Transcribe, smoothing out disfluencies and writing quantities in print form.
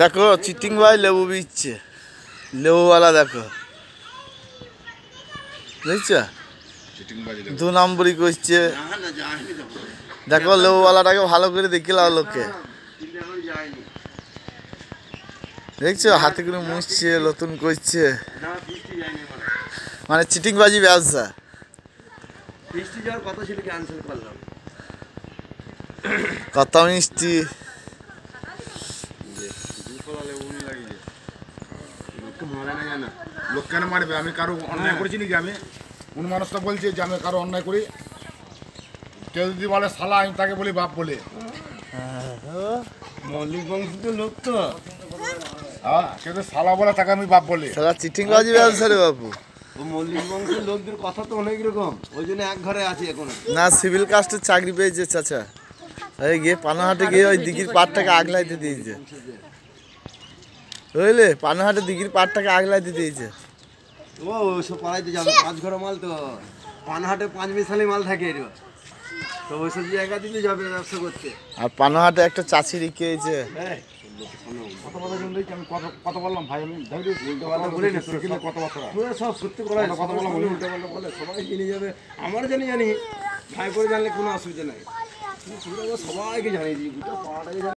দেখো চিটিং ভাই লেবু বিচ্ছে, লেবুওয়ালা দেখো, বুঝছো? 2 নম্বরই করছে। দেখো লেবুওয়ালাটাকে ভালো করে দেখে লাও লোকে, দেখছো হাতে করে মুছছে, নতুন করছে, মানে চিটিংবাজি ব্যবসা। কত মিষ্টি, লোক কেন মারবে? আমি কারো অন্যায় করেছি নাকি? আমি কোন মানুষটা বলছে যে আমি কারো অন্যায় করি? কেউ যদি বলে শালা, আমি তাকে বলি বাপ বলে। মল্লিক বংশের লোক তো, হ্যাঁ, কেউ যদি শালা বলে তাকে আমি বাপ বলি। সারা চিটিংবাজি ব্যবসা রে বাবু। ও মল্লিক বংশের লোকদের কথা তো অনেক রকম, ওই জন্য এক ঘরে আছি এখন। না, সিভিল কাস্টের চাকরি পেয়েছে চাচা, এই গিয়ে পানাহাটে গিয়ে ওই দিঘির পাড়টাকে আগলাইতে দিয়েছে, বুঝলে? পানাহাটে দিঘির পাড়টাকে আগলাইতে দিয়েছে। ও ওইসব পাড়াইতে যাবে, 5 ঘর মাল তো, পানহাটে 5 মিশালি মাল থাকে এর, তো ওইসব জায়গা দিতে যাবে ব্যবসা করতে। আর পানাহাটে একটা চাচি রেখেছে। কত বললাম ভাই? আমি উল্টো পাল্টা বলি না, কত বছর পুরো সব সত্যি করাই, কথা বলা উল্টো পাল্টা বলে সবাই জেনে যাবে। আমার জানি ভাই করে জানলে কোনো অসুবিধা নাই, সবাইকে জানিয়ে দিই, গোটা পাড়াটাকে